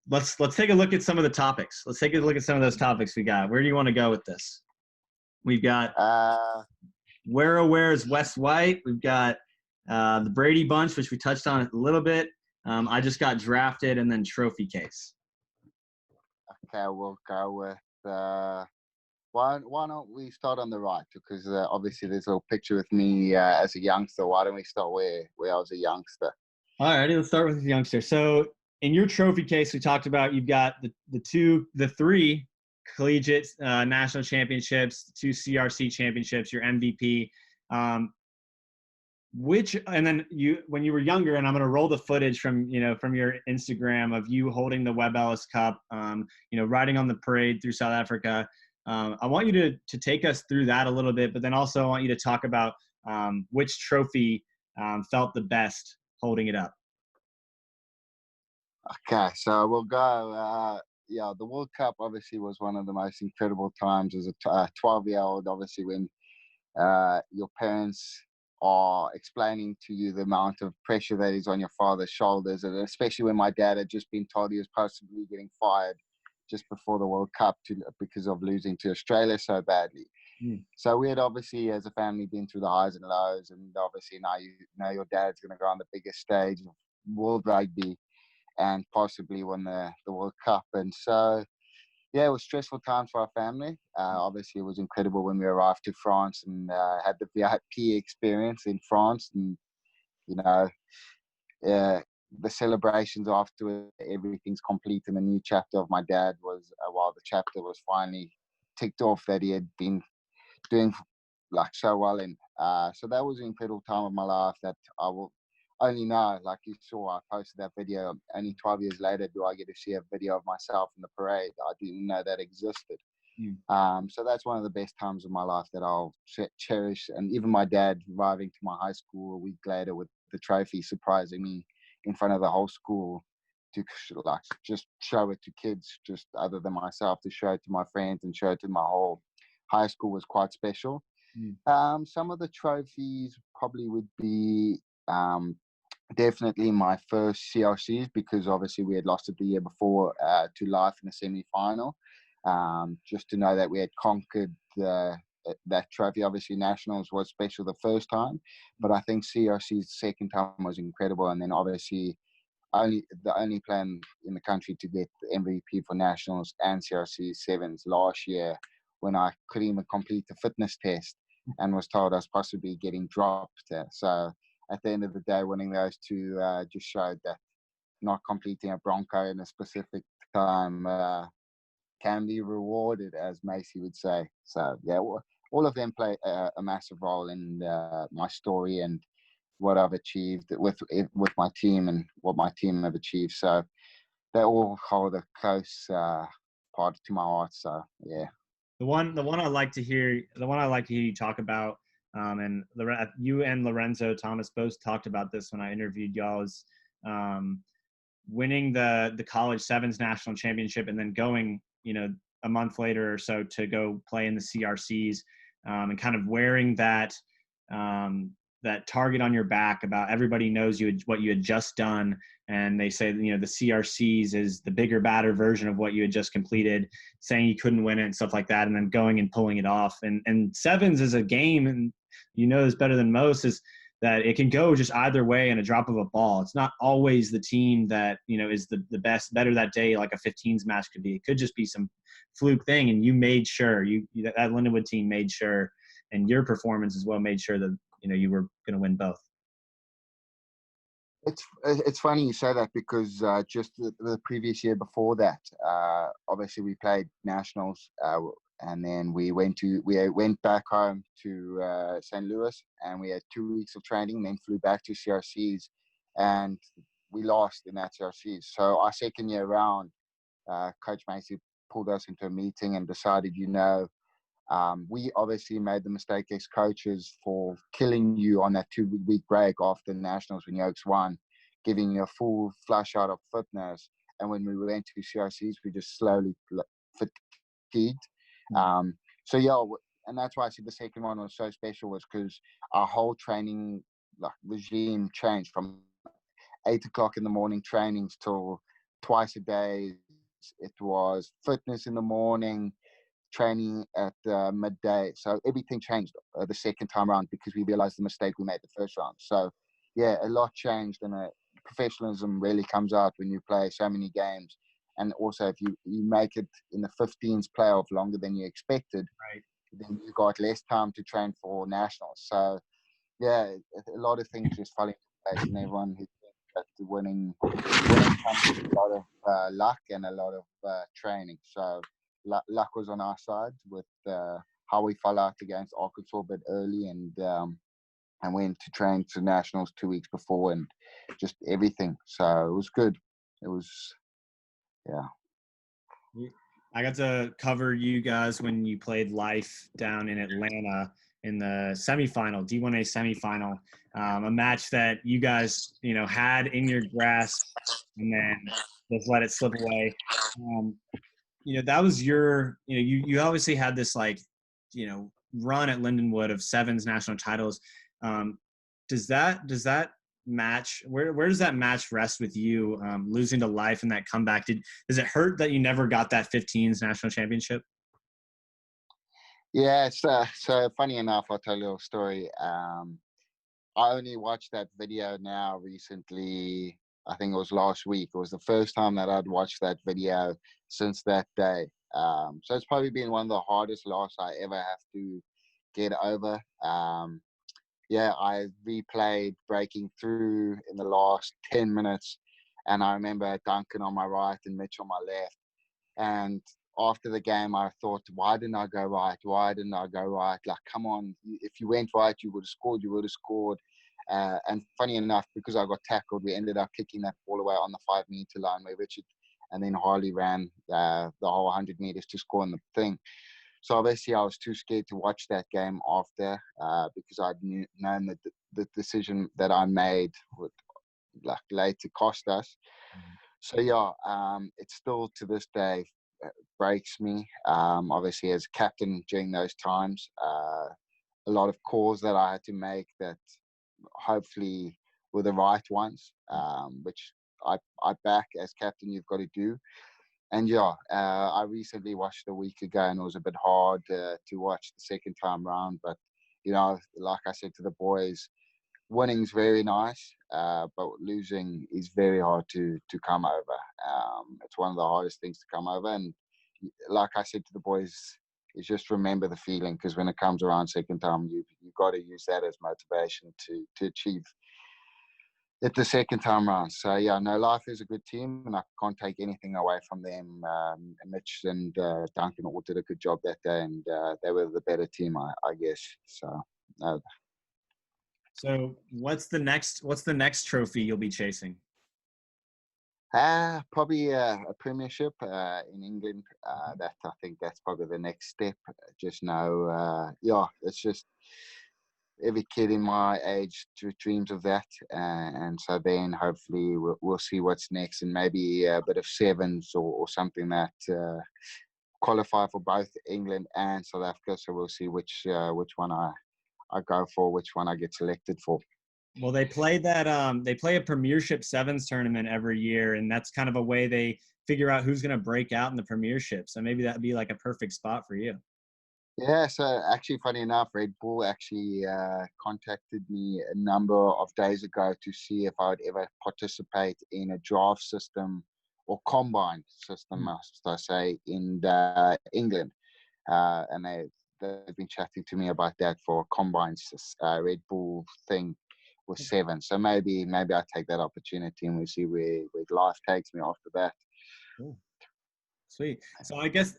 let's take a look at some of the topics. Let's take a look at some of those topics we got. Where do you want to go with this? We've got where's Wes White. We've got the Brady Bunch, which we touched on a little bit. I just got drafted, and then trophy case. Okay, we'll go with why don't we start on the right? Because obviously there's a little picture with me as a youngster. Why don't we start where I was a youngster? All right, let's start with the youngster. So in your trophy case, we talked about you've got the three collegiate national championships, 2 CRC championships, your MVP. And then when you were younger, and I'm going to roll the footage from your Instagram of you holding the Webb Ellis Cup, riding on the parade through South Africa. I want you to take us through that a little bit, but then also I want you to talk about which trophy felt the best holding it up. Okay, so we'll go. The World Cup obviously was one of the most incredible times as a 12-year-old. Obviously, when your parents are explaining to you the amount of pressure that is on your father's shoulders, and especially when my dad had just been told he was possibly getting fired just before the World Cup because of losing to Australia so badly. So we had obviously, as a family, been through the highs and lows, and obviously now you know your dad's going to go on the biggest stage of world rugby and possibly win the World Cup. And so, yeah, it was stressful times for our family. Obviously, it was incredible when we arrived to France and had the VIP experience in France. And, the celebrations after everything's complete and the new chapter of my dad was, while the chapter was finally ticked off that he had been doing like so well in. So that was an incredible time of my life that I will only know, like you saw, I posted that video. Only 12 years later do I get to see a video of myself in the parade. I didn't know that existed. So that's one of the best times of my life that I'll cherish. And even my dad arriving to my high school a week later with the trophy, surprising me in front of the whole school to like just show it to kids, just other than myself, to show it to my friends and show it to my whole high school was quite special. Some of the trophies probably would be definitely my first CRCs, because obviously we had lost it the year before to Life in the semi-final. Just to know that we had conquered that trophy. Obviously Nationals was special the first time, but I think CRC's second time was incredible. And then obviously the only player in the country to get the MVP for Nationals and CRC sevens last year, when I couldn't even complete the fitness test and was told I was possibly getting dropped. So at the end of the day, winning those two just showed that not completing a Bronco in a specific time can be rewarded, as Macy would say. So yeah, all of them play a massive role in my story and what I've achieved with my team and what my team have achieved. So they all hold a close part to my heart. So yeah. The one I like to hear you talk about, and you and Lorenzo Thomas both talked about this when I interviewed y'all, is winning the college sevens national championship and then going, a month later or so to go play in the CRCs, and kind of wearing that target on your back about everybody knows what you had just done. And they say, the CRCs is the bigger, badder version of what you had just completed, saying you couldn't win it and stuff like that. And then going and pulling it off. And sevens is a game, and this better than most, is that it can go just either way in a drop of a ball. It's not always the team that, is the better that day, like a 15s match could be. It could just be some fluke thing. And you made sure that Lindenwood team made sure, and your performance as well made sure that, you were going to win both. It's funny you say that, because just the previous year before that, obviously we played nationals, and then we went back home to St. Louis, and we had 2 weeks of training, then flew back to CRCs, and we lost in that CRCs. So our second year round, Coach Macy pulled us into a meeting and decided, we obviously made the mistake as coaches for killing you on that 2-week break after the Nationals when Yokes won, giving you a full flush out of fitness. And when we went to CRCs, we just slowly fatigued. So yeah, and that's why I said the second one was so special, was because our whole training regime changed from 8 o'clock in the morning trainings till twice a day. It was fitness in the morning, training at midday. So everything changed the second time around because we realized the mistake we made the first round. So yeah, a lot changed, and professionalism really comes out when you play so many games. And also, if you make it in the 15s playoff longer than you expected, Right. then you got less time to train for nationals. So yeah, a lot of things just fell into place, and everyone who thinks that winning comes with a lot of luck and a lot of training. So luck was on our side with how we fell out against Arkansas a bit early, and went to train to nationals 2 weeks before, and just everything. So it was good. It was, yeah. I got to cover you guys when you played Life down in Atlanta in the semifinal, D1A semifinal, a match that you guys, had in your grasp and then just let it slip away. That was you obviously had this run at Lindenwood of sevens national titles. Does that match where does that match rest with you, losing to Life in that comeback? Does it hurt that you never got that 15s national championship? Yeah, so funny enough, I'll tell you a little story. I only watched that video now recently. I think it was last week. It was the first time that I'd watched that video since that day. So it's probably been one of the hardest losses I ever have to get over. Yeah, I replayed breaking through in the last 10 minutes. And I remember Duncan on my right and Mitch on my left. And after the game, I thought, why didn't I go right? Why didn't I go right? Like, come on, if you went right, you would have scored. You would have scored. And funny enough, because I got tackled, we ended up kicking that ball away on the 5-meter line where Richard and then Harley ran the whole 100 meters to score in the thing. So obviously I was too scared to watch that game after because I'd known that the decision that I made would later cost us. So yeah, it's still to this day breaks me. Obviously as captain during those times, a lot of calls that I had to make that hopefully were the right ones, which I back as captain. You've got to do. And yeah, I recently watched a week ago, and it was a bit hard to watch the second time round. But like I said to the boys, winning's very nice, but losing is very hard to come over. It's one of the hardest things to come over. And like I said to the boys, is just remember the feeling, because when it comes around second time, you got to use that as motivation to achieve it the second time round. So yeah, no, Life is a good team, and I can't take anything away from them. Mitch and Duncan all did a good job that day, and they were the better team, I guess. So no. So what's the next trophy you'll be chasing? Probably a Premiership in England. That I think that's probably the next step. Just know, yeah, it's just every kid in my age dreams of that, and so then hopefully we'll see what's next, and maybe a bit of sevens or something that qualify for both England and South Africa. So we'll see which one I go for, which one I get selected for. Well, they play a Premiership sevens tournament every year, and that's kind of a way they figure out who's going to break out in the Premiership. So maybe that'd be like a perfect spot for you. Yeah, so actually, funny enough, Red Bull actually contacted me a number of days ago to see if I would ever participate in a draft system or combine system, must I say, in England. And they've been chatting to me about that for a combine Red Bull thing with seven. So maybe I take that opportunity, and we see where Life takes me after that. Cool. Sweet. So I guess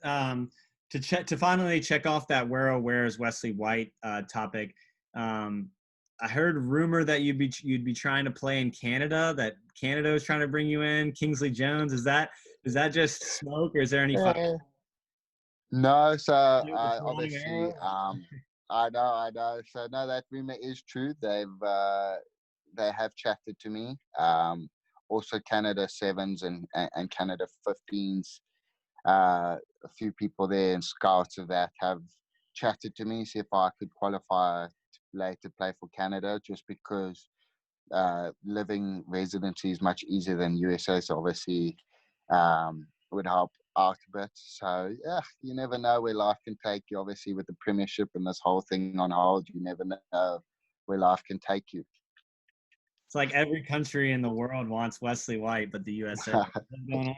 to finally check off that where's Wesley White topic, I heard rumor that you'd be trying to play in Canada. That Canada is trying to bring you in. Kingsley Jones, is that just smoke, or is there any fire? No, so obviously, I know. So no, that rumor is true. They have chatted to me. Also Canada sevens and Canada 15s. A few people there and scouts of that have chatted to me, see if I could qualify to play for Canada, just because living residency is much easier than USA. So obviously would help out a bit. So yeah, you never know where life can take you. Obviously, with the Premiership and this whole thing on hold, you never know where life can take you. It's like every country in the world wants Wesley White, but the USA. What's going on here?